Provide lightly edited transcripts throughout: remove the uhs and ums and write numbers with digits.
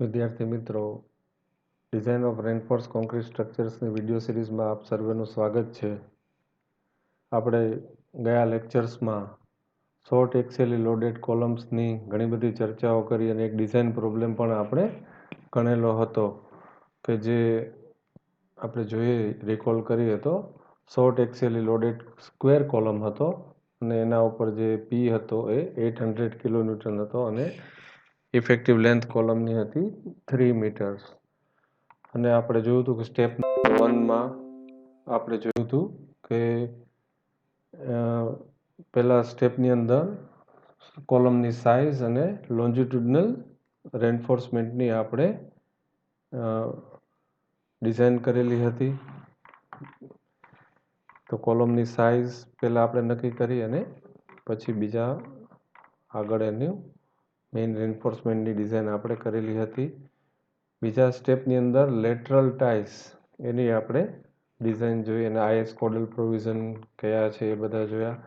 વિદ્યાર્થી મિત્રો, design of રેનફોર્સ concrete સ્ટ્રક્ચર્સની video સિરીઝમાં આપ સર્વેનું સ્વાગત છે. આપણે ગયા લેક્ચર્સમાં શોર્ટ એક્સેલી લોડેડ કોલમ્સની ઘણી બધી ચર્ચાઓ કરી અને એક ડિઝાઇન પ્રોબ્લેમ પણ આપણે ગણેલો હતો કે જે આપણે જોઈએ રિકોલ કરીએ તો શોર્ટ એક્સેલી લોડેડ સ્ક્વેર કોલમ હતો અને એના ઉપર જે પી હતો એ 800 કિલોન્યુટન હતો અને ઇફેક્ટિવ લેન્થ કોલમની હતી 3 મીટર્સ. અને આપણે જોયું હતું કે સ્ટેપ 1માં આપણે જોયું હતું કે પહેલા સ્ટેપની અંદર કોલમની સાઇઝ અને લોન્જિટ્યુડનલ રેન્ફોર્સમેન્ટની આપણે ડિઝાઇન કરેલી હતી. તો કોલમની સાઇઝ પહેલાં આપણે નક્કી કરી અને પછી બીજા આગળ એનું મેઇન રેન્ફોર્સમેન્ટની ડિઝાઇન આપણે કરેલી હતી. બીજા સ્ટેપની અંદર લેટરલ ટાઈસ એની આપણે ડિઝાઇન જોઈ અને આઈએસ કોડલ પ્રોવિઝન કયા છે એ બધા જોયા.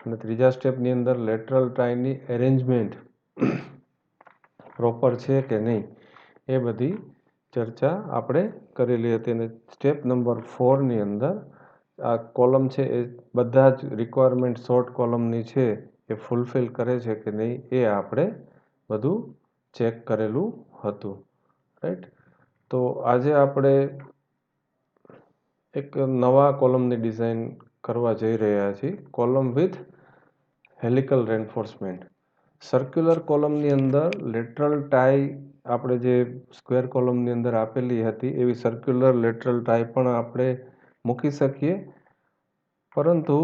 અને ત્રીજા સ્ટેપની અંદર લેટરલ ટાઈની એરેન્જમેન્ટ પ્રોપર છે કે નહીં એ બધી ચર્ચા આપણે કરેલી હતી. અને સ્ટેપ નંબર 4ની અંદર આ કોલમ છે એ બધા જ રિક્વાયરમેન્ટ શોર્ટ કોલમની છે એ ફૂલફિલ કરે છે કે નહીં એ આપણે બધું ચેક કરેલું હતું. રાઈટ. તો આજે આપણે એક નવા કોલમની ડિઝાઇન કરવા જઈ રહ્યા છીએ. Column with helical reinforcement. Circular કોલમની અંદર લેટરલ ટાઈ આપણે જે સ્ક્વેર કોલમની અંદર આપેલી હતી એવી સર્ક્યુલર લેટરલ ટાઈ પણ આપણે મૂકી શકીએ, પરંતુ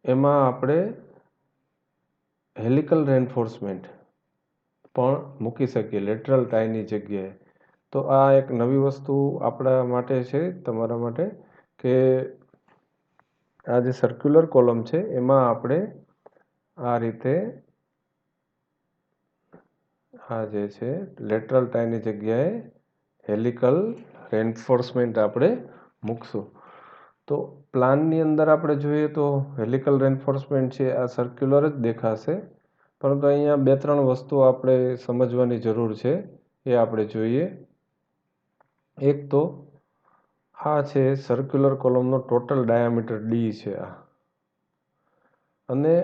એમાં આપણે હેલિકલ રેન્ફોર્સમેન્ટ પણ મૂકી શકીએ લેટરલ ટાઈની જગ્યાએ. તો આ એક નવી વસ્તુ આપણા માટે છે, તમારા માટે, કે આ જે સર્ક્યુલર કોલમ છે એમાં આપણે આ રીતે આ જે છે લેટરલ ટાઈની જગ્યાએ હેલિકલ રેન્ફોર્સમેન્ટ આપણે મૂકશું. તો પ્લાનની અંદર આપણે જોઈએ તો હેલિકલ રેન્ફોર્સમેન્ટ છે આ સર્ક્યુલર જ દેખાશે, પરંતુ અહીંયા 2-3 વસ્તુઓ આપણે સમજવાની જરૂર છે એ આપણે જોઈએ. એક તો આ છે સર્ક્યુલર કોલમનો ટોટલ ડાયામીટર ડી છે આ, અને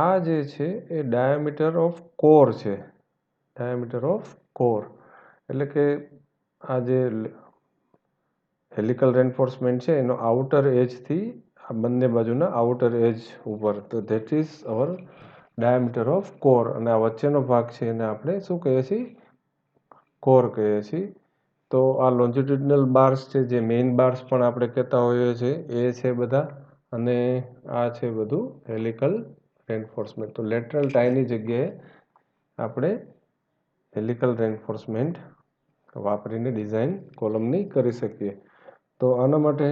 આ જે છે એ ડાયામીટર ઓફ કોર છે. ડાયામીટર ઓફ કોર એટલે કે આ જે હેલિકલ રેન્ફોર્સમેન્ટ છે એનો આઉટર એજથી આ બંને બાજુના આઉટર એજ ઉપર, તો that is our diameter of core. અને આ વચ્ચેનો ભાગ છે એને આપણે શું કહીએ છીએ? કોર કહીએ છીએ. તો આ લોન્જિટ્યુડનલ બાર્સ છે જે મેઇન બાર્સ પણ આપણે કહેતા હોઈએ છીએ એ છે બધા, અને આ છે બધું હેલિકલ રેન્ફોર્સમેન્ટ. તો લેટરલ ટાઈની જગ્યાએ આપણે હેલિકલ રેન્ફોર્સમેન્ટ વાપરીને ડિઝાઇન કોલમની કરી શકીએ. તો આના માટે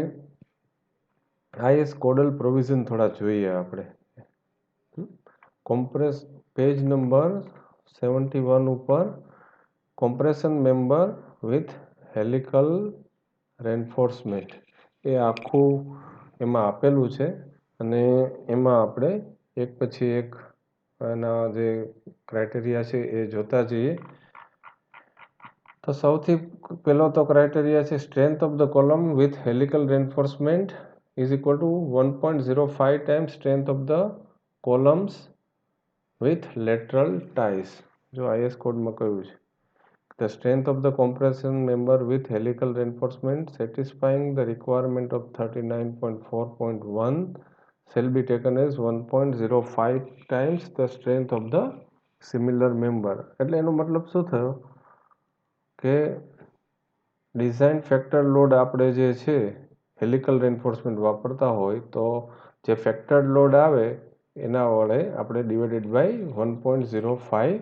આઈએસ કોડલ પ્રોવિઝન થોડા જોઈએ આપણે. પેજ નંબર 71 ઉપર compression member with helical reinforcement એ આખું એમાં આપેલું છે, અને એમાં આપણે એક પછી એક એના જે ક્રાઇટેરિયા છે એ જોતા જઈએ. તો સૌથી પહેલો તો ક્રાઇટેરિયા છે strength of the column with helical reinforcement is equal to 1.05 times strength of the columns with lateral ties. જો આઈએસ કોડમાં કહ્યું છે the strength of the compression member with helical reinforcement satisfying the requirement of 39.4.1 shall be taken as 1.05 times the strength of the similar member. એટલે એનો મતલબ શું થયો કે ડિઝાઇન ફેક્ટર લોડ આપણે જે છે હેલિકલ રેન્ફોર્સમેન્ટ વાપરતા હોય તો જે ફેક્ટર્ડ લોડ આવે એના વડે આપણે ડિવાઇડેડ બાય 1.05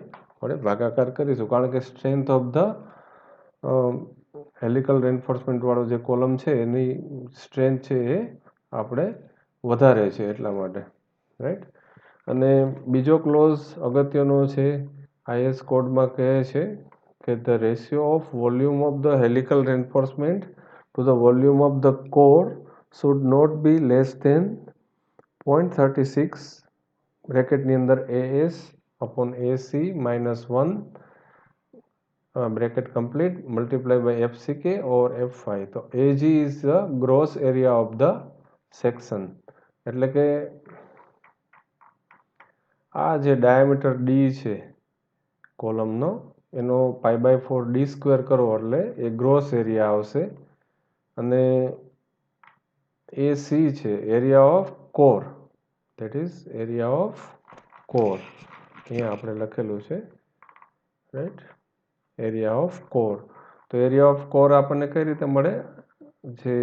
વડે ભાગાકાર કરીશું, કારણ કે strength of the helical reinforcement વાળો જે કોલમ છે એની સ્ટ્રેન્થ છે એ આપણે વધારે છે એટલા માટે. રાઈટ. અને બીજો ક્લોઝ અગત્યનો છે, આઈએસ કોડમાં કહે છે કે the ratio of volume of the helical reinforcement to the volume of the core should not be less than 0.36 બ્રેકેટની અંદર AS/AC -1 bracket complete, multiply by FCK or F5. તો AG is the gross area of the section. એટલે કે આ જે diameter D છે કોલમનો એનો π/4 D² કરો એટલે એ ગ્રોસ એરિયા આવશે અને AC છે area of core, that is area of core. અહીંયા આપણે લખેલું છે રાઈટ, એરિયા ઓફ કોર. તો એરિયા ઓફ કોર આપણને કઈ રીતે મળે, જે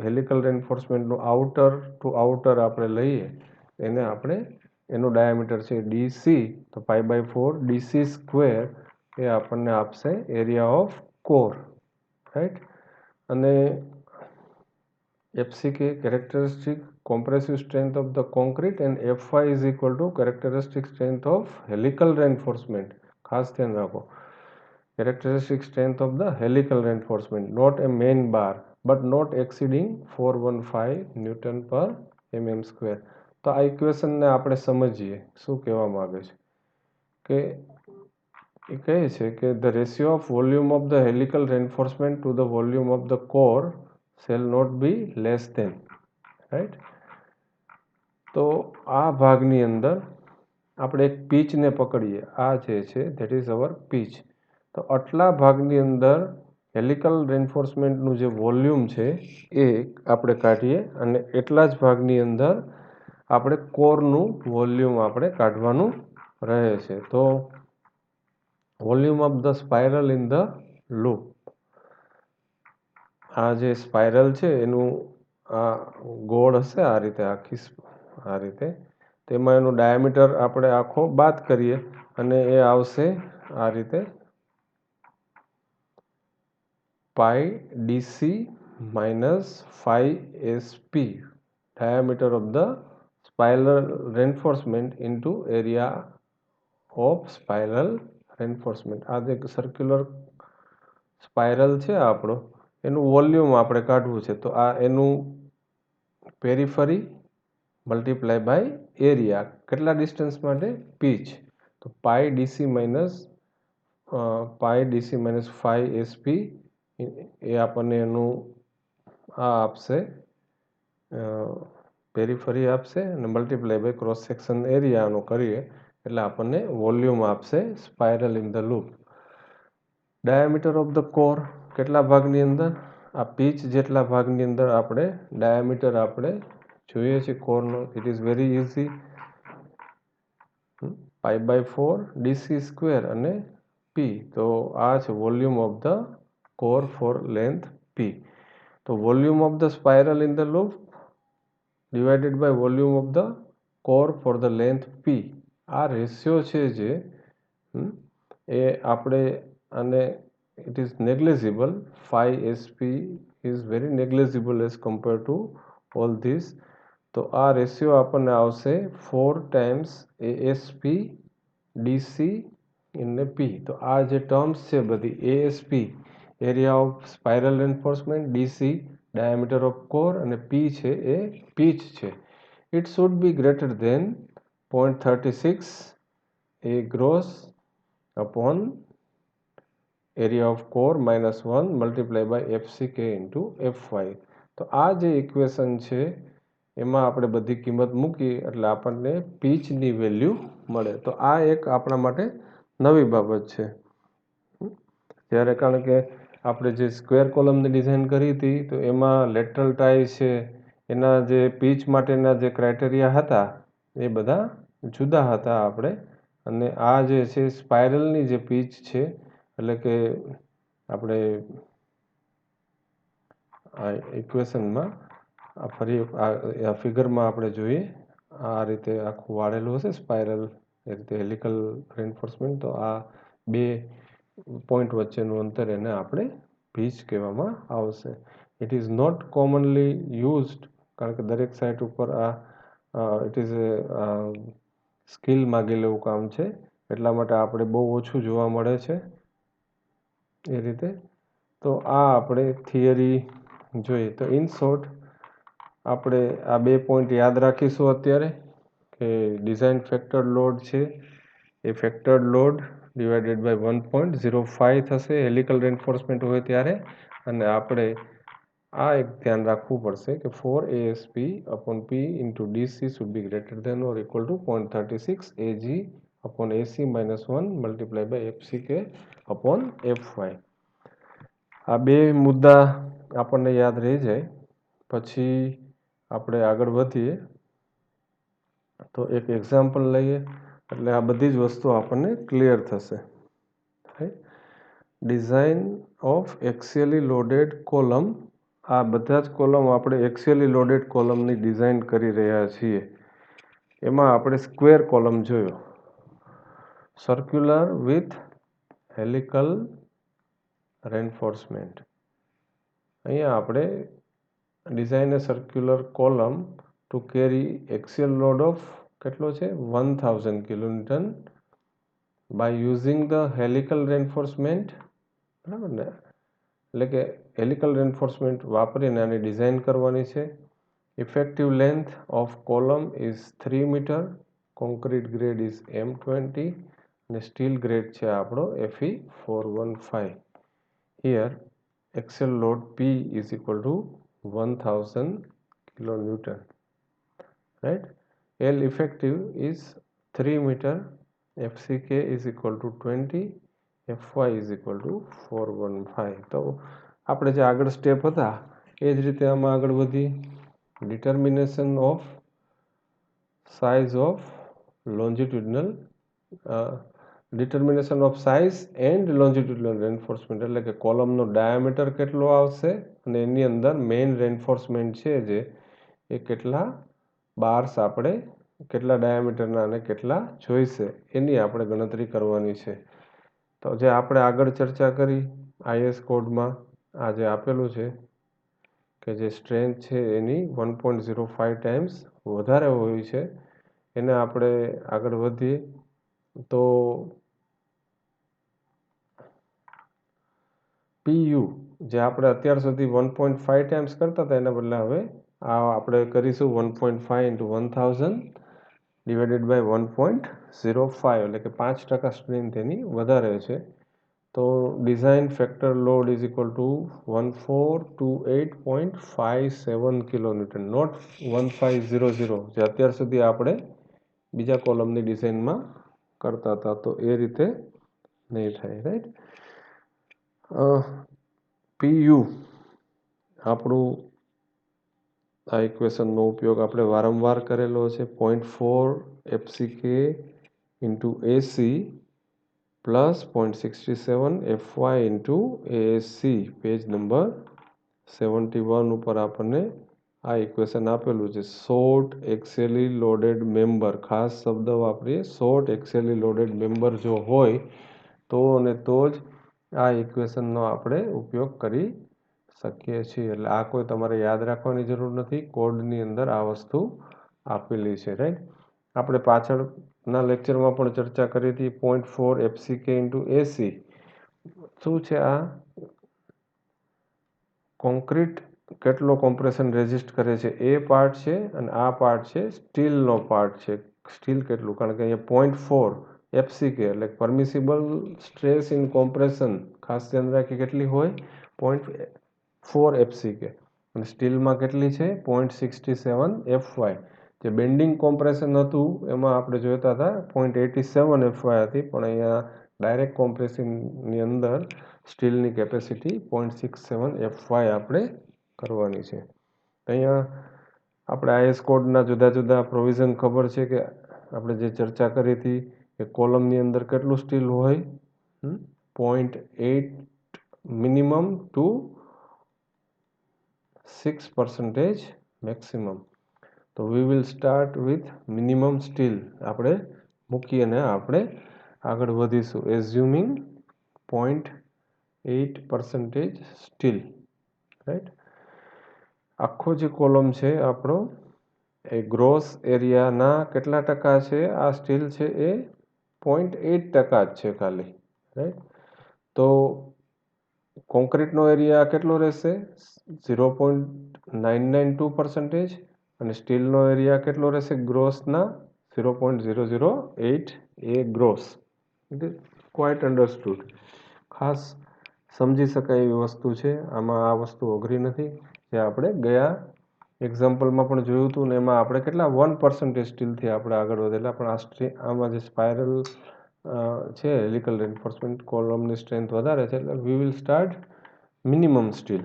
હેલિકલ રેન્ફોર્સમેન્ટનું આઉટર ટુ આઉટર આપણે લઈએ એને આપણે એનું ડાયામીટર છે DC, તો π/4 DC² એ આપણને આપશે એરિયા ઓફ કોર રાઈટ. અને FCK characteristic compressive strength of the concrete and Fy is equal to characteristic strength of helical reinforcement. ખાસ ધ્યાન રાખો, characteristic strength of the helical reinforcement, not a main bar but not exceeding 415 Newton per mm². તો આ ઇક્વેશનને આપણે સમજીએ શું કહેવા માંગે છે કે એ કહે છે કે the ratio of volume of the helical reinforcement to the volume of the core shall not be less than, right. તો આ ભાગની અંદર આપણે એક પીચને પકડીએ, આ જે છે ધેટ ઇઝ અવર પીચ. તો આટલા ભાગની અંદર હેલિકલ રેન્ફોર્સમેન્ટનું જે વોલ્યુમ છે એ આપણે કાઢીએ અને એટલા જ ભાગની અંદર આપણે કોરનું વોલ્યુમ આપણે કાઢવાનું રહે છે. તો volume of the spiral in the loop, આ જે સ્પાઇરલ છે એનું આ ગોળ હશે આ રીતે, આખી આ રીતે, તેમાં એનું ડાયામીટર આપણે આખો બાદ કરીએ અને એ આવશે આ રીતે π/DC - 5SP, diameter of the spiral reinforcement into area of spiral reinforcement. આ જે સર્ક્યુલર સ્પાઇરલ છે આપણો એનું વોલ્યુમ આપણે કાઢવું છે, તો આ એનું પેરીફરી મલ્ટીપ્લાય બાય એરિયા, કેટલા ડિસ્ટન્સ માટે, પીચ. તો π/DC - 5SP એ આપણને એનું આ આપશે પેરીફરી આપશે અને મલ્ટીપ્લાય બાય ક્રોસ સેક્શન એરિયાનો કરીએ એટલે આપણને વોલ્યુમ આપશે spiral in the loop. Diameter of the core, કેટલા ભાગની અંદર, આ પીચ જેટલા ભાગની અંદર આપણે ડાયામીટર આપણે જોઈએ છે કોરનો. It is very easy, π/4 DC² અને P. તો આ છે volume of the core for length P. તો volume of the spiral in the loop divided by volume of the core for the length P. આ રેશિયો છે જે એ આપણે, અને it is negligible, 5SP is very negligible as compared to all this. તો આ ratio આપણને આવશે 4 times ASP DC in P. તો આ જે ટર્મ્સ છે બધી, ASP area of spiral reinforcement, DC diameter of core અને P છે એ પીચ છે. It should be greater than 0.36 A gross upon area of core -1 multiply by FCK into Fy. તો આ જે ઇક્વેશન છે એમાં આપણે બધી કિંમત મૂકી એટલે આપણને પીચની વેલ્યુ મળે. તો આ એક આપણા માટે નવી બાબત છે. જ્યારે કારણ કે આપણે જે સ્ક્વેર કોલમની ડિઝાઇન કરી હતી તો એમાં લેટરલ ટાઈ છે એના જે પીચ માટેના જે ક્રાઇટેરિયા હતા એ બધા જુદા હતા આપણે, અને આ જે છે સ્પાઇરલની જે પીચ છે એટલે કે આપણે આ ઇક્વેશનમાં આ ફરી આ ફિગરમાં આપણે જોઈએ આ રીતે આખું વાળેલું હશે સ્પાઇરલ એ રીતે હેલિકલ રેન્ફોર્સમેન્ટ. તો આ બે પોઈન્ટ વચ્ચેનું અંતર એને આપણે પીચ કહેવામાં આવશે. It is not commonly used, કારણ કે દરેક સાઇટ ઉપર આ ઇટ ઇઝ સ્કિલ માગેલું એવું કામ છે એટલા માટે આપણે બહુ ઓછું જોવા મળે છે એ રીતે. તો આ આપણે થિયરી જોઈએ. તો ઇન શોર્ટ આપણે આ બે પોઈન્ટ યાદ રાખીશું અત્યારે કે ડિઝાઇન ફેક્ટર લોડ છે એ ફેક્ટર્ડ લોડ ડિવાઇડેડ બાય 1.05 થશે હેલિકલ રેન્ફોર્સમેન્ટ હોય ત્યારે. અને આપણે આ એક ધ્યાન રાખવું પડશે કે 4 ASP upon P into DC should be greater than or equal to 0.36 AG upon AC minus 1 multiplied by FCK upon FY. આ બે મુદ્દા આપણને યાદ રહી જાય પછી આપણે આગળ વધીએ તો એક એક્ઝામ્પલ લઈએ એટલે આ બધી જ વસ્તુ આપણને ક્લિયર થશે. Design of axially loaded column. આ બધા જ કોલમ આપણે એક્સિયલી લોડેડ કોલમની ડિઝાઇન કરી રહ્યા છીએ. એમાં આપણે સ્ક્વેર કોલમ જોયો, સર્ક્યુલર વિથ હેલિકલ રેન્ફોર્સમેન્ટ. અહીંયા આપણે design a circular column to carry axial load of કેટલો છે 1000 kilonewton by using the helical reinforcement. બરાબર ને, એટલે કે હેલિકલ રેન્ફોર્સમેન્ટ વાપરીને આની ડિઝાઇન કરવાની છે. Effective length of column is 3 metre, concrete grade is M20 અને સ્ટીલ ગ્રેડ છે આપણો Fe415. Here axial load P is equal to 1000 kilonewton, right? L effective is 3 meter, FCK is equal to 20, Fy is equal to 415. તો આપણે જે આગળ step હતા એ જ રીતે આમાં આગળ વધી. Determination of size of longitudinal determination of size and longitudinal reinforcement, એટલે કે કોલમનો ડાયામીટર કેટલો આવશે અને એની અંદર મેઇન રેન્ફોર્સમેન્ટ છે જે એ કેટલા બાર્સ આપણે કેટલા ડાયામીટરના અને કેટલા જોઈશે એની આપણે ગણતરી કરવાની છે. તો જે આપણે આગળ ચર્ચા કરી IS કોડમાં આ જે આપેલું છે કે જે સ્ટ્રેન્થ છે એની 1.05 ટાઈમ્સ વધારે હોય છે, એને આપણે આગળ વધીએ તો PU જે આપણે અત્યાર સુધી 1.5 ટાઈમ્સ કરતા હતા એના બદલે હવે આ આપણે કરીશું 1.5 into 1000 ડિવાઇડેડ બાય 1.05, એટલે કે 5% સ્ટ્રેન્થ એની વધારે છે. તો design factor load is equal to 1428.57 kilonewton, not 1500 જે અત્યાર સુધી આપણે બીજા કોલમની ડિઝાઇનમાં કરતા હતા. તો એ રીતે નહીં થાય, રાઈટ. PU આપણું આ ઇક્વેશનનો ઉપયોગ આપણે વારંવાર કરેલો છે. 0.4 FCK into AC plus 0.67 FY into ASC, page number 71 ઉપર આપણને આ ઇક્વેશન આપેલું છે. શોર્ટ એક્સિયલી લોડેડ મેમ્બર, ખાસ શબ્દ વાપરીએ, શોર્ટ એક્સિયલી લોડેડ મેમ્બર જો હોય તો અને તો જ આ ઇક્વેશનનો આપણે ઉપયોગ કરી શકીએ છીએ. એટલે આ કોઈ તમારે યાદ રાખવાની જરૂર નથી, કોડની અંદર આ વસ્તુ આપેલી છે, રાઈટ. આપણે પાછળના લેક્ચરમાં પણ ચર્ચા કરી હતી. 0.4 FCK ઇન્ટુ AC શું છે? આ કોન્ક્રીટ કેટલો કોમ્પ્રેશન રેઝિસ્ટ કરે છે એ પાર્ટ છે અને આ પાર્ટ છે સ્ટીલનો પાર્ટ છે. સ્ટીલ કેટલું, કારણ કે અહીંયા 0.4 FCK એટલે પરમિસિબલ સ્ટ્રેસ ઇન કોમ્પ્રેશન, ખાસ ધ્યાન રાખી કેટલી હોય 0.4 FCK અને સ્ટીલમાં કેટલી છે 0.67 FY. જે બેન્ડિંગ કોમ્પ્રેશન હતું એમાં આપણે જોતા હતા 0.87 FY હતી, પણ અહીંયા ડાયરેક્ટ કોમ્પ્રેશનની અંદર સ્ટીલની કેપેસિટી 0.67 FY આપણે કરવાની છે. અહીંયા આપણે IS કોડના જુદા જુદા પ્રોવિઝન ખબર છે કે આપણે જે ચર્ચા કરી હતી કે કોલમની અંદર કેટલું સ્ટીલ હોય 0.8 મિનિમમ ટુ 6% મેક્સિમમ. તો we will start with minimum steel આપણે મૂકી અને આપણે આગળ વધીશું. Assuming 0.8% steel, right. આખો જે કોલમ છે આપણો એ ગ્રોસ એરિયાના કેટલા ટકા છે આ સ્ટીલ છે એ 0.8% જ છે ખાલી, રાઈટ. તો કોન્ક્રીટનો એરિયા કેટલો રહેશે 0.992% અને સ્ટીલનો એરિયા કેટલો રહેશે ગ્રોસના 0.008 એ ગ્રોસ. Quite understood. ખાસ સમજી શકાય એવી વસ્તુ છે. આમાં આ વસ્તુ અઘરી નથી. જે આપણે ગયા એક્ઝામ્પલમાં પણ જોયું હતું ને એમાં આપણે કેટલા 1% સ્ટીલથી આપણે આગળ વધેલા, પણ આમાં જે સ્પાયરલ છે હેલિકલ રેન્ફોર્સમેન્ટ કોલમની સ્ટ્રેન્થ વધારે છે, એટલે વી will start minimum steel.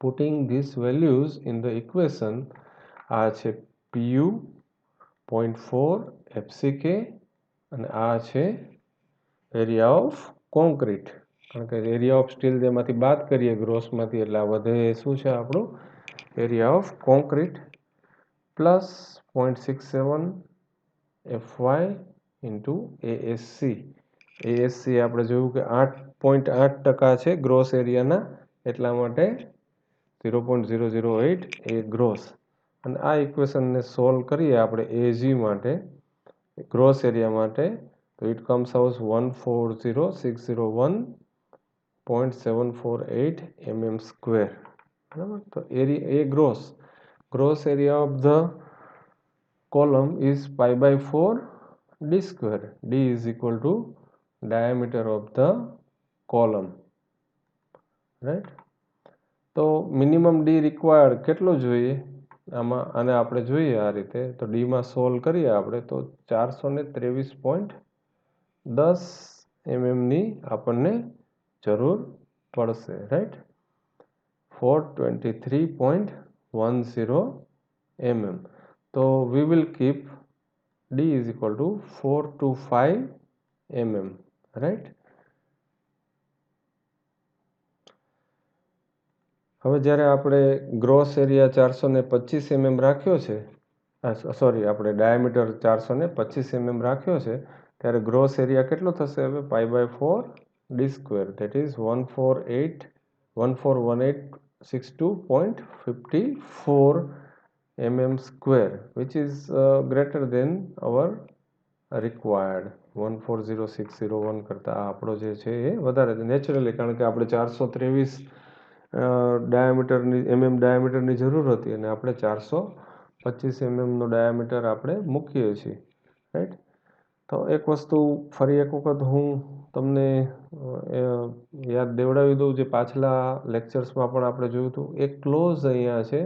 Putting this values in the equation. આ છે PU 0.4 FCK અને આ છે એરિયા ઓફ કોન્ક્રીટ. કારણ કે એરિયા ઓફ સ્ટીલ જેમાંથી બાદ કરીએ ગ્રોસમાંથી, એટલે આ વધે શું છે આપણું area of concrete plus 0.67 FY into ASC. ASC આપણે જોયું કે 8.8% છે ગ્રોસ એરિયાના, એટલા માટે 0.008 એ ગ્રોસ. અને આ ઇક્વેશનને સોલ્વ કરીએ આપણે AG માટે, ગ્રોસ એરિયા માટે, તો ઇટ કમ્સ આઉટ 140,601.748 mm². બરાબર. તો એરિયા એ gross area of the column is π/4 d². D is equal to diameter of the column, right. તો મિનિમમ ડી રિક્વાયર્ડ કેટલો જોઈએ આમાં, અને આપણે જોઈએ આ રીતે, તો ડીમાં સોલ્વ કરીએ આપણે તો 423.10 mmની આપણને જરૂર પડશે, રાઈટ. 423.10 mm. તો we will keep D is equal two 425 mm, right. હવે જ્યારે આપણે ગ્રોસ એરિયા 425 mm રાખ્યો છે, સોરી આપણે ડાયામીટર 425 mm રાખ્યો છે, ત્યારે ગ્રોસ એરિયા કેટલો થશે હવે π/4 d². That is 14862.54 mm², which is greater than our required. 140601 કરતાં આપણો જે છે એ વધારે છે નેચરલી, કારણ કે આપણે 423 ડાયામીટરની જરૂર હતી અને આપણે 425 mmનો ડાયામીટર આપણે મૂકીએ છીએ, રાઈટ. તો એક વસ્તુ ફરી એક વખત હું તમને યાદ દેવડાવી દઉં, જે પાછલા લેક્ચર્સમાં પણ આપણે જોયું હતું. એક ક્લોઝ અહીંયા છે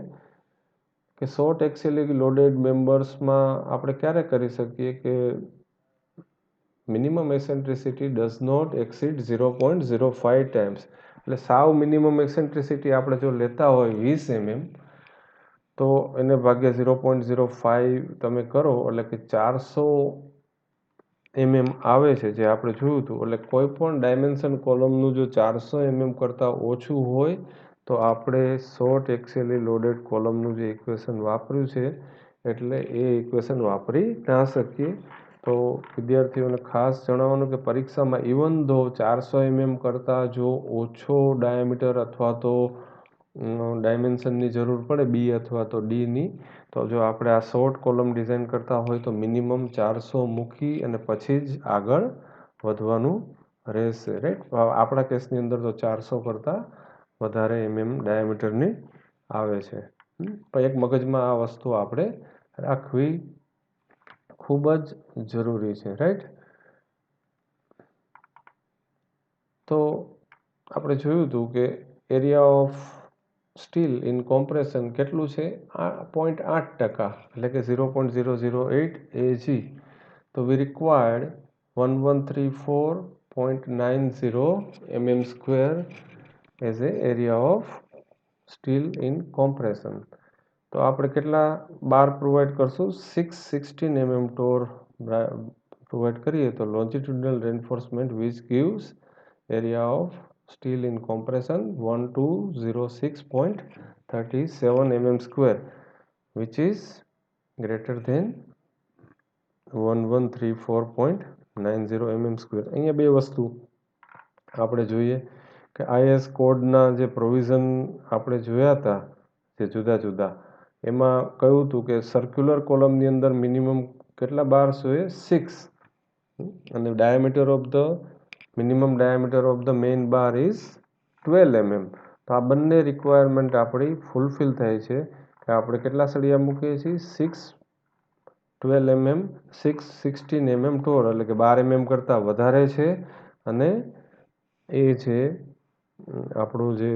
કે શોર્ટ એક્સિયલી લોડેડ મેમ્બર્સમાં આપણે ક્યારે કરી શકીએ કે minimum eccentricity does not exceed 0.05 times. એટલે સાવ મિનિમમ એસેન્ટ્રિસિટી આપણે જો લેતા હોય 20 mm, તો એને ભાગ્યા 0.05 તમે કરો એટલે કે 400 mm આવે છે, જે આપણે જોયું હતું. એટલે કોઈ પણ ડાયમેન્શન કોલમનું જો 400 mm કરતાં ઓછું હોય તો આપણે શોર્ટ એક્સિયલી લોડેડ કોલમનું જે ઇક્વેશન વાપર્યું છે, એટલે એ ઇક્વેશન વાપરી ના શકીએ. તો વિદ્યાર્થીઓને ખાસ જણાવવાનું કે પરીક્ષામાં ઇવન ધો 400 mm કરતાં જો ઓછો ડાયામીટર અથવા તો ડાયમેન્શનની જરૂર પડે બી અથવા તો ડીની, તો જો આપણે આ શોર્ટ કોલમ ડિઝાઇન કરતા હોય તો મિનિમમ 400 મૂકી અને પછી જ આગળ વધવાનું રહેશે, રાઈટ. આપણા કેસની અંદર તો 400 કરતાં વધારે ડાયામીટરની આવે છે. પણ એક મગજમાં આ વસ્તુ આપણે રાખવી ખૂબ જ જરૂરી છે, રાઈટ. તો આપણે જોયું હતું કે area of steel in compression કેટલું છે, 0.8%, એટલે કે 0.008 AG. તો we required 1134.90 mm² as a area of steel in compression. તો આપણે કેટલા બાર પ્રોવાઈડ કરશું, 616 mm ટોર પ્રોવાઈડ કરીએ તો longitudinal reinforcement which gives area of steel in compression 1206.37 mm², which is greater than 1134.90 mm². અહીંયા બે વસ્તુ આપણે જોઈએ કે IS કોડના જે પ્રોવિઝન આપણે જોયા હતા, જે જુદા જુદા, એમાં કહ્યું હતું કે સર્ક્યુલર કોલમની અંદર મિનિમમ કેટલા બાર જોઈએ, 6, અને diameter of the minimum diameter of the main bar is 12 mm. તો આ બંને રિક્વાયરમેન્ટ આપણી ફૂલફિલ થાય છે કે આપણે કેટલા સળિયા મૂકીએ છીએ, 6 12 mm 16 mm ટોર એટલે કે 12 mm કરતાં વધારે છે અને એ છે આપણું જે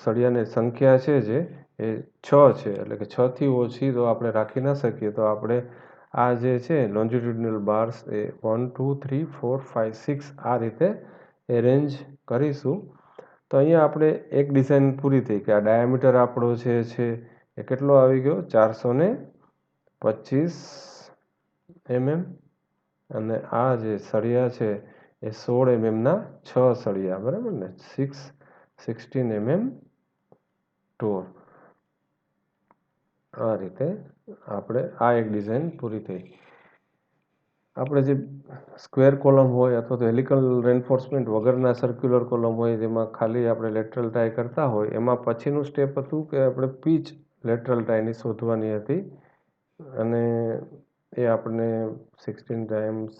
સળિયાની સંખ્યા છે જે એ 6 છે એટલે કે 6થી ઓછી તો આપણે રાખી ના શકીએ તો આપણે આ જે છે લોન્જિટ્યુડિનલ બાર્સ એ 1 2 3 4 5 6 આ રીતે એરેન્જ કરીશું. તો અહીંયા આપણે એક ડિઝાઇન પૂરી થઈ કે આ ડાયામીટર આપણો છે એ કેટલો આવી ગયો 425 mm અને આ જે સળિયા છે એ 16 mm ના 6 સળિયા બરાબર ને 16 mm ટોર આ રીતે આપણે આ એક ડિઝાઇન પૂરી થઈ. આપણે જે સ્ક્વેર કોલમ હોય અથવા તો હેલિકલ રેન્ફોર્સમેન્ટ વગરના સર્ક્યુલર કોલમ હોય જેમાં ખાલી આપણે લેટરલ ટાઈ કરતા હોય એમાં પછીનું સ્ટેપ હતું કે આપણે પીચ લેટરલ ટાઈની શોધવાની હતી અને એ આપણને 16 times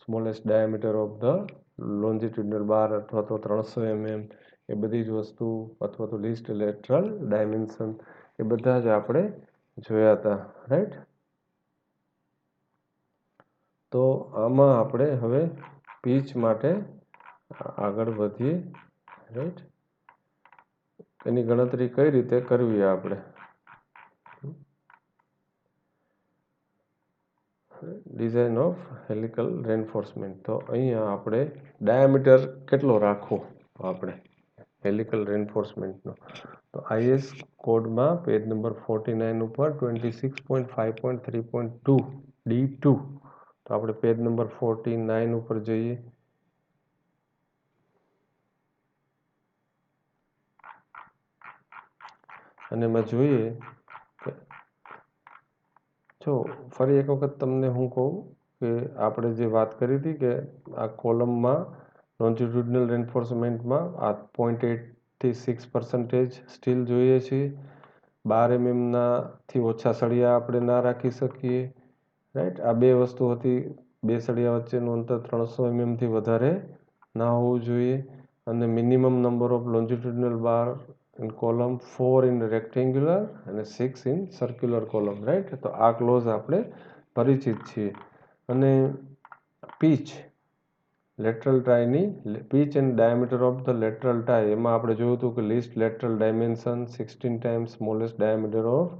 smallest diameter of the longitudinal bar અથવા તો 300 mm એ બધી જ વસ્તુ અથવા તો લીસ્ટ લેટરલ ડાયમેન્શન એ બધા જ આપણે જોયા હતા રાઈટ. તો આમાં આપણે હવે પીચ માટે આગળ વધીએ રાઈટ. એની ગણતરી કઈ રીતે કરવી આપણે ડિઝાઇન ઓફ હેલિકલ રેન્ફોર્સમેન્ટ. તો અહીંયા આપણે ડાયામીટર કેટલો રાખવો આપણે હેલિકલ રેન્ફોર્સમેન્ટનો તો IS કોડમાં પેજ નંબર 49 ઉપર 26.5.3.2 D2 તો આપણે પેજ નંબર 49 ઉપર જઈએ અને એમાં જોઈએ જો ફરી એક વખત તમને હું કહું કે આપણે જે વાત કરી હતી કે આ કોલમમાં લોન્જિટ્યુડનલ રેન્ફોર્સમેન્ટમાં આ 0.8થી 6% સ્ટીલ જોઈએ છીએ 12 mmથી ઓછા સળિયા આપણે ના રાખી શકીએ રાઈટ. આ બે વસ્તુ હતી. બે સળિયા વચ્ચેનું અંતર 300 mmથી વધારે ના હોવું જોઈએ અને minimum number of longitudinal bar in column 4 in rectangular અને 6 in circular column રાઈટ. તો આ ક્લોઝ આપણે પરિચિત છીએ અને પીચ લેટરલ ટાઈની pitch and diameter of the lateral tie એમાં આપણે જોયું હતું કે least lateral dimension 16 times smallest diameter of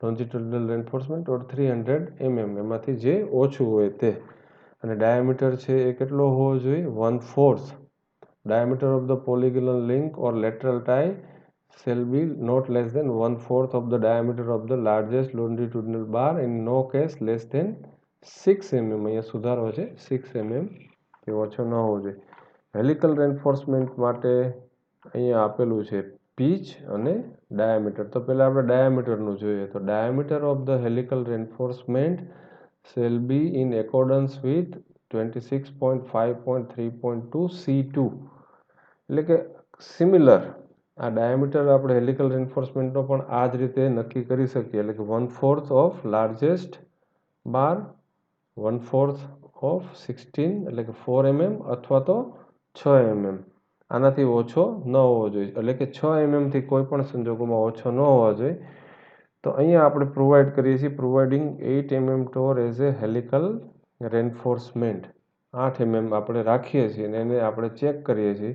longitudinal reinforcement or 300 mm એમાંથી જે ઓછું હોય તે અને ડાયામીટર છે એ કેટલો હોવો જોઈએ 1/4 diameter of the polygonal link or lateral tie shall be not less than 1/4 of the diameter of the largest longitudinal bar in no case less than 6 mm. અહીંયા સુધારો છે 6 mm કે ઓછો ન હોવો જોઈએ. હેલિકલ રેન્ફોર્સમેન્ટ માટે અહીંયા આપેલું છે પીચ અને ડાયામીટર. તો પહેલા આપણે ડાયામીટરનું જોઈએ તો diameter of the helical reinforcement shall be in accordance with 26.5.3.2 C2 એટલે કે સિમિલર આ ડાયામીટર આપણે હેલિકલ રેન્ફોર્સમેન્ટનો પણ આ જ રીતે નક્કી કરી શકીએ એટલે કે 1/4 ઓફ લાર્જેસ્ટ બાર 1/4 ઓફ 16 એટલે કે 4 mm અથવા તો 6 mm આનાથી ઓછો ન હોવો જોઈએ એટલે કે 6 mm થી કોઈ પણ સંજોગોમાં ઓછો ન હોવા જોઈએ. તો અહીંયા આપણે પ્રોવાઈડ કરીએ છીએ providing 8 mm ટોર as a helical reinforcement 8 mm આપણે રાખીએ છીએ અને એને આપણે ચેક કરીએ છીએ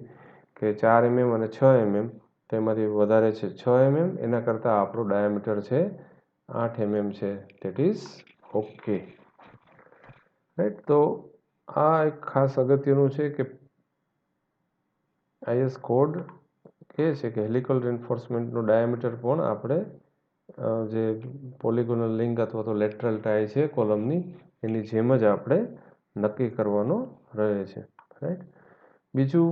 કે 4 mm અને 6 mm તેમાંથી વધારે છે 6 mm એના કરતાં આપણું ડાયામીટર છે 8 mm છે ધેટ ઇઝ ઓકે રાઈટ. તો આ એક ખાસ અગત્યનું છે કે IS કોડ કહે છે કે હેલિકલ રેન્ફોર્સમેન્ટનું ડાયામીટર પણ આપણે જે પોલિગોનલ લિંક અથવા તો લેટરલ ટાઈ છે કોલમની એની જેમ જ આપણે નક્કી કરવાનો રહે છે રાઈટ. બીજું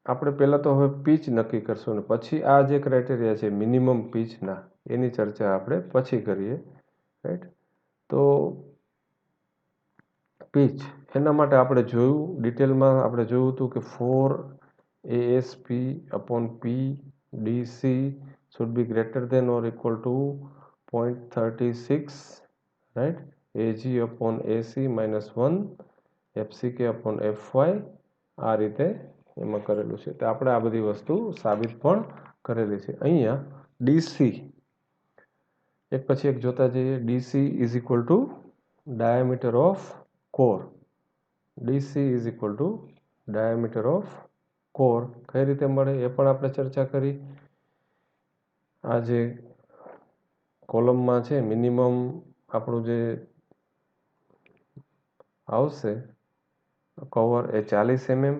આપણે પહેલાં તો હવે પીચ નક્કી કરશું ને પછી આ જે ક્રાઇટેરિયા છે મિનિમમ પીચના એની ચર્ચા આપણે પછી કરીએ રાઈટ. તો પીચ એના માટે આપણે જોયું ડિટેલમાં આપણે જોયું હતું કે 4 ASP upon PDC should be greater than or equal to 0.36 right. AG upon AC minus 1 FCK upon FY આ રીતે એમાં કરેલું છે. તો આપણે આ બધી વસ્તુ સાબિત પણ કરેલી છે. અહીંયા DC એક પછી એક જોતા જઈએ. DC is equal to diameter of core. DC is equal to diameter of core કઈ રીતે મળે એ પણ આપણે ચર્ચા કરી. આ જે કોલમમાં છે મિનિમમ આપણું જે આવશે કવર એ 40 mm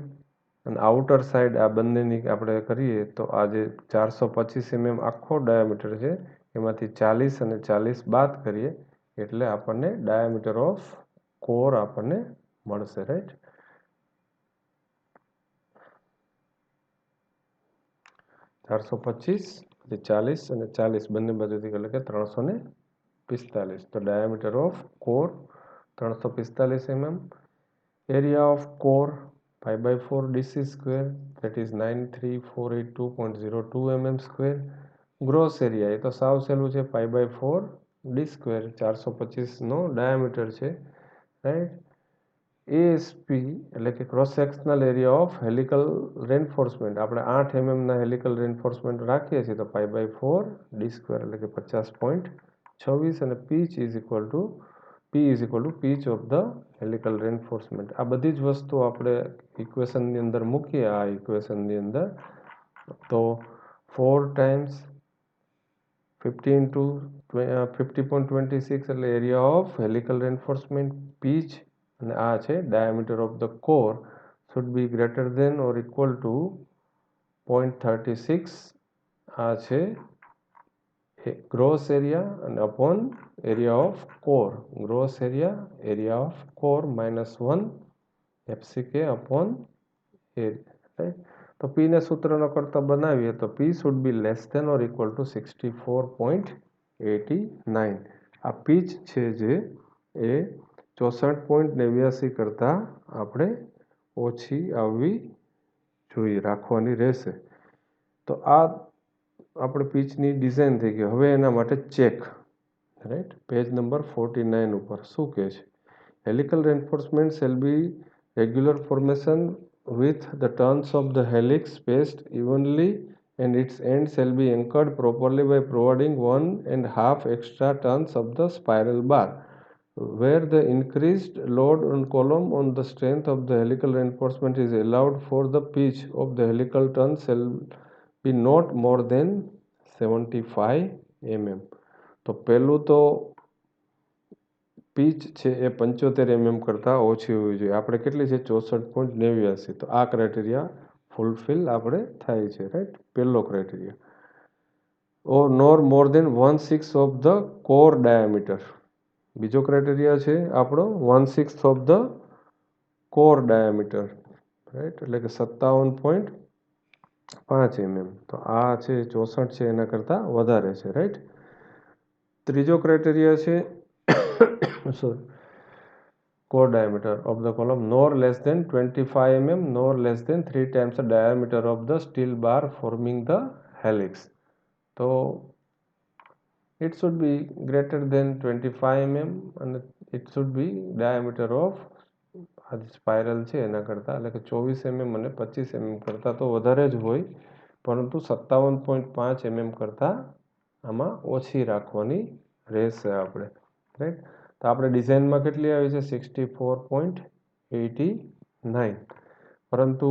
અને આઉટર સાઈડ આ બંનેની આપણે કરીએ તો આ જે 425 mm આખો ડાયામીટર છે એમાંથી 40 અને 40 બાદ કરીએ એટલે આપણને ડાયામીટર ઓફ કોર આપણને મળશે, રાઈટ. 425, 40 અને 40 બંને બાજુથી એટલે કે 345. તો diameter of core 345 mm. Area of core π/4 DC square, that is 93,482.02 mm square. Gross area એ તો સાવ સહેલું છે, π/4 D square 425 નો ડાયામીટર છે, રાઈટ. એએસપી એટલે કે cross sectional area of helical reinforcement. આપણે 8 mm ના હેલિકલ રેન્ફોર્સમેન્ટ રાખીએ છીએ તો π/4 D square એટલે કે 50.26 અને pitch is equal to pitch of the helical reinforcement. આ બધી જ વસ્તુ આપણે ઇક્વેશનની અંદર મૂકીએ. આ ઇક્વેશનની અંદર તો 4 ટાઈમ્સ 50 ઇન્ટુ 50.26 એટલે area of helical reinforcement. Pitch અને આ છે diameter of the core should be greater than or equal to 0.36. આ છે ગ્રોસ એરિયા અને upon area of core. Gross area of core -1 FCK upon area, right. તો P ને સૂત્રનો કરતા બનાવીએ તો P should be less than or equal to 64.89. આ પીચ છે જે એ 64.89 કરતાં આપણે ઓછી આવવી જોઈએ, રાખવાની રહેશે. તો આ આપણે પીચની ડિઝાઇન થઈ ગઈ. હવે એના માટે ચેક, રાઈટ. પેજ નંબર 49 ઉપર શું કહે છે? Helical reinforcement shall be regular formation with the turns of the helix spaced evenly and its end shall be anchored properly by providing 1.5 extra turns of the spiral bar. Where the increased load on column on the strength of the helical reinforcement is allowed for the pitch of the helical turn shall be not more than 75 mm. તો પહેલું તો pitch છે એ 75 mm કરતાં ઓછી હોવી જોઈએ. આપણે કેટલી છે 64.89. તો આ ક્રાઇટેરિયા ફૂલફિલ આપણે થાય છે, રાઈટ. પહેલો criteria. or nor more than 1/6 of the core diameter. બીજો ક્રાઇટેરિયા છે આપણો 1/6 of the core diameter, right. એટલે કે 57.5 mm. તો આ છે 64 છે એના કરતાં વધારે છે, રાઈટ. ત્રીજો ક્રાઇટેરિયા છે sorry, core diameter of the column nor less than 25 mm nor less than 3 times the diameter of the steel bar forming the helix. So it should be greater than 25 mm and it should be diameter of આ spiral છે એના કરતાં એટલે કે 24 mm અને 25 mm કરતાં તો વધારે જ હોય, પરંતુ 57.5 mm કરતાં આમાં ઓછી રાખવાની રહેશે આપણે, રાઈટ. તો આપણે ડિઝાઇનમાં કેટલી આવી છે 64.89. પરંતુ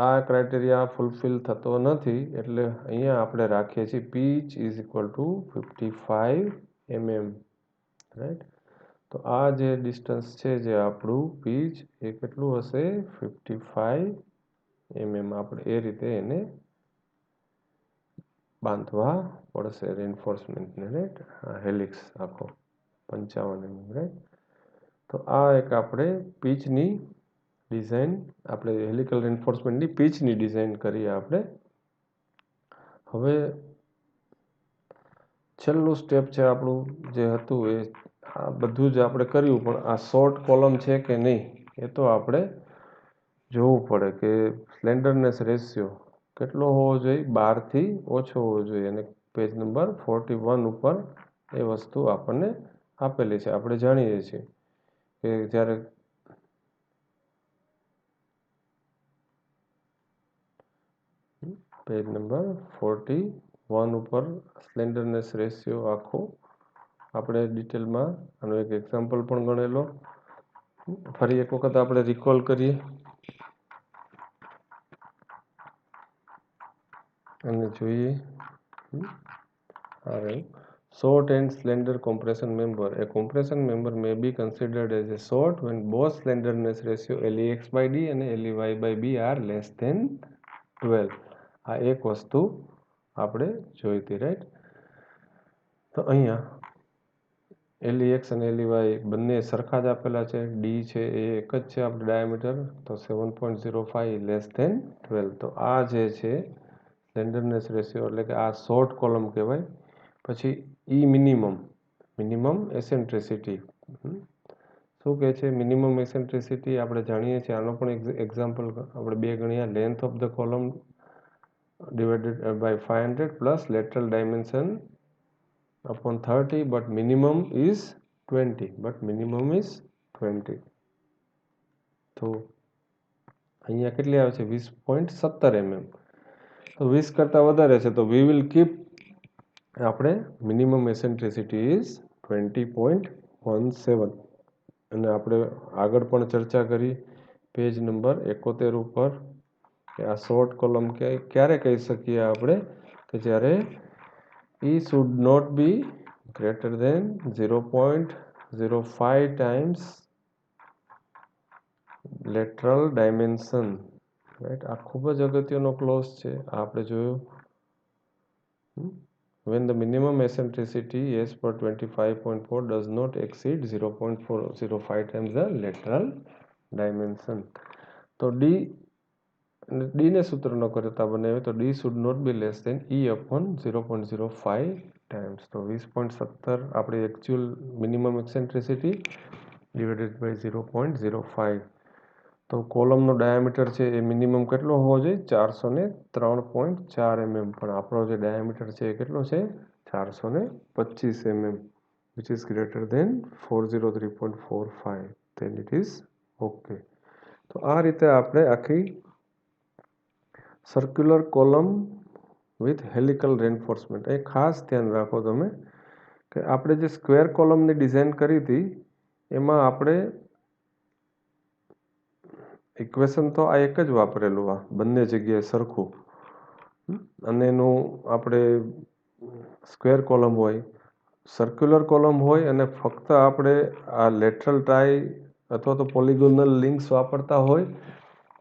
આ ક્રાઇટેરિયા ફૂલફિલ થતો નથી એટલે અહીંયા આપણે રાખીએ છીએ pitch is equal to 55 mm, right. તો આ જે ડિસ્ટન્સ છે જે આપણું પીચ એ કેટલું હશે 55 mm. આપણે એ રીતે એને બાંધવા પડશે રેન્ફોર્સમેન્ટને, રાઈટ. હેલિક્સ આખો 55 mm, રાઈટ. તો આ એક આપણે પીચની ડિઝાઇન આપણે હેલિકલ રેન્ફોર્સમેન્ટની પીચની ડિઝાઇન કરીએ આપણે. હવે છેલ્લું સ્ટેપ છે આપણું જે હતું એ આ બધું જ આપણે કર્યું, પણ આ શોર્ટ કોલમ છે કે નહીં એ તો આપણે જોવું પડે કે સ્લેન્ડરનેસ રેશિયો કેટલો હોવો જોઈએ, 12થી ઓછો હોવો જોઈએ. અને પેજ નંબર 41 ઉપર એ વસ્તુ આપણને આપેલી છે. આપણે જાણીએ છીએ કે જ્યારે પેજ નંબર 41 1 ઉપર સ્લેન્ડરનેસ રેશિયો આખો આપણે ડિટેલમાં આનો એક એક્ઝામ્પલ પણ ગણેલો. ફરી એક વખત આપણે રિકોલ કરીએ અને જોઈએ. Short and slender compression member. A compression member may be considered as a short when both slenderness ratio LEX by D and LEY by B are less than 12. આ એક વસ્તુ આપણે જોઈતી, રાઈટ. તો અહીંયા LEX અને LEY બંને સરખા જ આપેલા છે. ડી છે એ એક જ છે આપણે ડાયામીટર, તો 7.05 લેસ ધેન 12. તો આ જે છે સ્લેન્ડરનેસ રેશિયો એટલે કે આ શોર્ટ કોલમ કહેવાય. પછી ઈ મિનિમમ એસેન્ટ્રિસિટી. શું કહે છે મિનિમમ એસેન્ટ્રિસિટી? આપણે જાણીએ છીએ, આનો પણ એક્ઝામ્પલ આપણે બે ગણ્યા. Length of the column divided by 500 plus lateral dimension upon 30, but minimum is 20. તો અહીંયા કેટલી આવે છે? 20.17 mm. તો 20 કરતાં વધારે છે તો વી વિલ કીપ આપણે મિનિમમ એસેન્ટ્રિસિટી ઇઝ 20.17. અને આપણે આગળ પણ ચર્ચા કરી પેજ નંબર 71 ઉપર કે આ શોર્ટ કોલમ ક્યારે કહી શકીએ આપણે કે જ્યારે e should not be greater than 0.05 times lateral dimension, right. આ ખૂબ જ અગત્યનો ક્લોઝ છે, આ આપણે જોયું. when the minimum eccentricity as per 25.4 does not exceed 0.405 times the lateral dimension. તો ડી ને સૂત્ર ન કરતા બનાવે તો D should not be less than e upon 0.05 times. તો 20.17 આપણે actual minimum eccentricity divided by 0.05. તો કોલમનો ડાયામીટર છે એ મિનિમમ કેટલો હોવો જોઈએ? 403.4 mm. પણ આપણો જે ડાયામીટર છે એ કેટલો છે? 425 mm, which is greater than 403.45. then it is okay. તો આ રીતે આપણે આખી circular column with helical reinforcement. એ ખાસ ધ્યાન રાખો તમે કે આપણે જે સ્ક્વેર કોલમની ડિઝાઇન કરી હતી એમાં આપણે ઇક્વેશન તો આ એક જ વાપરેલું, આ બંને જગ્યાએ સરખું. અને એનું આપણે સ્ક્વેર કોલમ હોય, સર્ક્યુલર કોલમ હોય અને ફક્ત આપણે આ લેટરલ ટાઈ અથવા તો પોલિગોનલ લિંક્સ વાપરતા હોય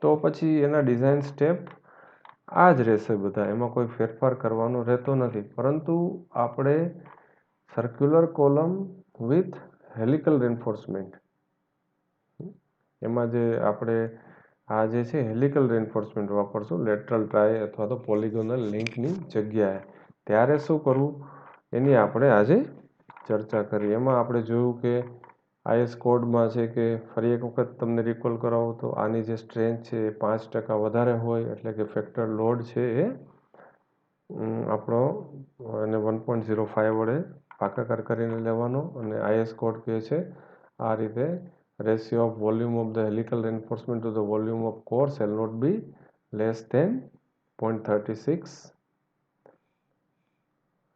તો પછી એના ડિઝાઇન સ્ટેપ આ જ રહેશે બધા, એમાં કોઈ ફેરફાર કરવાનો રહેતો નથી. પરંતુ આપણે circular column with helical reinforcement, એમાં જે આપણે આ જે છે હેલિકલ રેન્ફોર્સમેન્ટ વાપરશું લેટરલ ટાઈ અથવા તો પોલિગોનલ લિંકની જગ્યાએ, ત્યારે શું કરવું એની આપણે આજે ચર્ચા કરી. એમાં આપણે જોયું કે આઈએસ કોડમાં છે કે ફરી એક વખત તમને રિકોલ કરાવો તો આની જે સ્ટ્રેન્થ છે એ 5% વધારે હોય એટલે કે ફેક્ટર લોડ છે એ આપણો એને 1.05 વડે ભાગાકાર કરીને લેવાનો. અને આઈએસ કોડ કહે છે આ રીતે ratio of volume of the helical reinforcement to the volume of core shall not be less than 0.36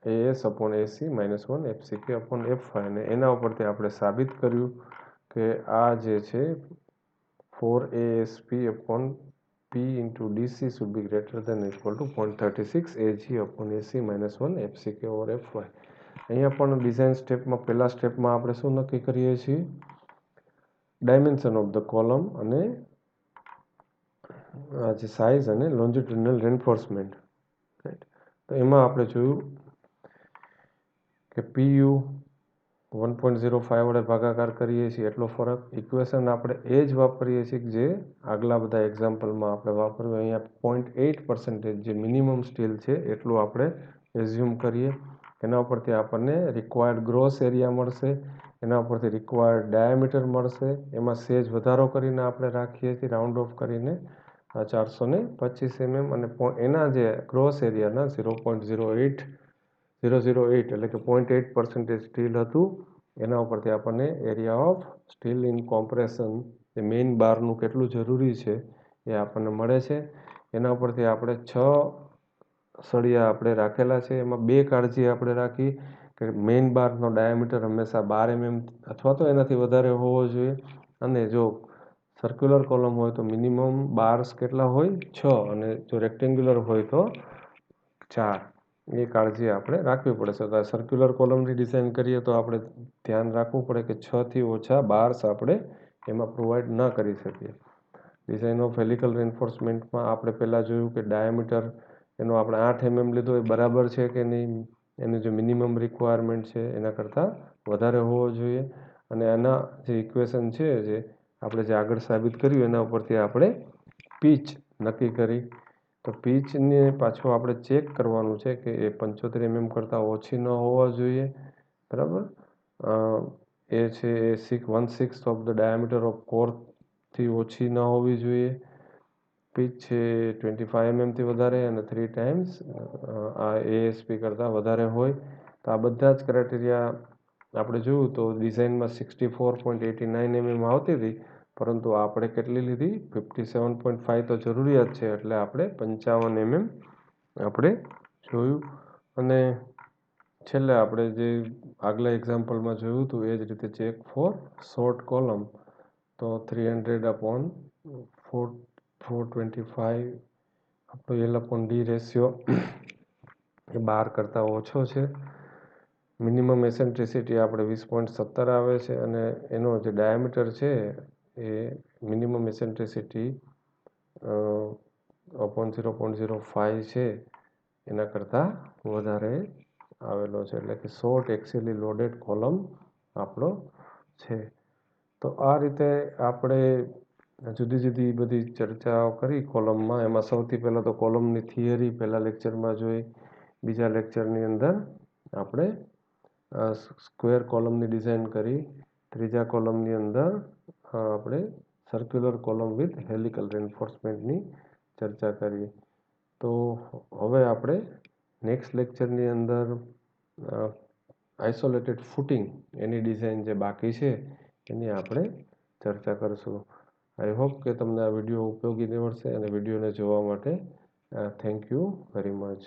AS upon AC minus 1 FCK upon F5. અને એના ઉપરથી આપણે સાબિત કર્યું કે આ જે છે 4 ASP upon P into DC should be greater than or equal to 0.36 AG upon AC minus 1 FCK over Fy. અહીંયા પણ ડિઝાઇન સ્ટેપમાં પહેલા સ્ટેપમાં આપણે શું નક્કી કરીએ છીએ? ડાયમેન્શન ઓફ ધ કોલમ અને આ જે સાઇઝ અને લોન્જિટ્યુડિનલ રેન્ફોર્સમેન્ટ, રાઈટ. તો એમાં આપણે જોયું કે PU 1.05 વડે ભાગાકાર કરીએ છીએ એટલો ફરક. ઇક્વેશન આપણે એ જ વાપરીએ છીએ કે જે આગલા બધા એક્ઝામ્પલમાં આપણે વાપર્યું. અહીંયા 0.8% જે મિનિમમ સ્ટીલ છે એટલું આપણે એઝ્યુમ કરીએ. એના ઉપરથી આપણને રિક્વાયર્ડ ગ્રોસ એરિયા મળશે, એના ઉપરથી રિક્વાયર્ડ ડાયામીટર મળશે. એમાં સેજ વધારો કરીને આપણે રાખીએ છીએ રાઉન્ડ ઓફ કરીને 425 mm. અને એના જે ગ્રોસ એરિયાના 0.008 એટલે કે 0.8% સ્ટીલ હતું. એના ઉપરથી આપણને area of steel in compression A main બારનું કેટલું જરૂરી છે એ આપણને મળે છે. એના ઉપરથી આપણે 6 સળિયા આપણે રાખેલા છે. એમાં બે કાળજી આપણે રાખી કે મેઇન બારનો ડાયામીટર હંમેશા 12 mm અથવા તો એનાથી વધારે હોવો જોઈએ. અને જો સર્ક્યુલર કોલમ હોય તો મિનિમમ બાર્સ કેટલા હોય 6 અને જો રેક્ટેન્ગ્યુલર હોય તો 4. એ કાળજી આપણે રાખવી પડે છે. સર્ક્યુલર કોલમની ડિઝાઇન કરીએ તો આપણે ધ્યાન રાખવું પડે કે 6 થી ઓછા બાર્સ આપણે એમાં પ્રોવાઈડ ન કરી શકીએ. ડિઝાઇન ઓફ હેલિકલ રેન્ફોર્સમેન્ટમાં આપણે પહેલાં જોયું કે ડાયામીટર એનો આપણે 8 mm લીધો એ બરાબર છે કે નહીં, એનું જે મિનિમમ રિક્વાયરમેન્ટ છે એના કરતાં વધારે હોવો જોઈએ. અને આના જે ઇક્વેશન છે જે આપણે જે આગળ સાબિત કર્યું એના ઉપરથી આપણે પીચ નક્કી કરી. તો પીચને પાછું આપણે ચેક કરવાનું છે કે એ 75 mm કરતાં ઓછી ન હોવા જોઈએ, બરાબર. એ છે એ 1/6 ઓફ ધ ડાયામીટર ઓફ કોરથી ઓછી ન હોવી જોઈએ. પીચ છે 25 mm થી વધારે અને 3 ટાઈમ્સ આ એએસપી કરતાં વધારે હોય. તો આ બધા જ ક્રાઇટેરિયા આપણે જોયું તો ડિઝાઇનમાં 64.89 mm આવતી હતી, પરંતુ આપણે કેટલી લીધી 57.5 તો જરૂરિયાત છે એટલે આપણે 55 mm આપણે જોયું. અને છેલ્લે આપણે જે આગલા એક્ઝામ્પલમાં જોયું હતું એ જ રીતે ચેક ફોર શોર્ટ કોલમ. તો 300/425 આપણો L/D રેશિયો એ 12 કરતાં ઓછો છે. મિનિમમ એસેન્ટ્રિસિટી આપણે 20.17 આવે છે અને એનો જે ડાયામીટર છે એ મિનિમમ એસેન્ટ્રિસિટી 0.05 છે એના કરતાં વધારે આવેલો છે. એટલે કે શોર્ટ એક્સિયલી લોડેડ કોલમ આપણો છે. તો આ રીતે આપણે જુદી જુદી બધી ચર્ચાઓ કરી કોલમમાં. એમાં સૌથી પહેલાં તો કોલમની થિયરી પહેલા લેક્ચરમાં જોઈ. બીજા લેક્ચરની અંદર આપણે સ્ક્વેર કોલમની ડિઝાઇન કરી. ત્રીજા કોલમની અંદર આપણે સર્ક્યુલર કોલમ વિથ હેલિકલ રેન્ફોર્સમેન્ટની ચર્ચા કરી. તો હવે આપણે નેક્સ્ટ લેક્ચરની અંદર આઇસોલેટેડ ફૂટિંગ એની ડિઝાઇન જે બાકી છે એની આપણે ચર્ચા કરીશું. આઈ હોપ કે તમને આ વિડીયો ઉપયોગી નીવડશે અને વિડીયોને જોવા માટે થેન્ક યુ વેરી મચ.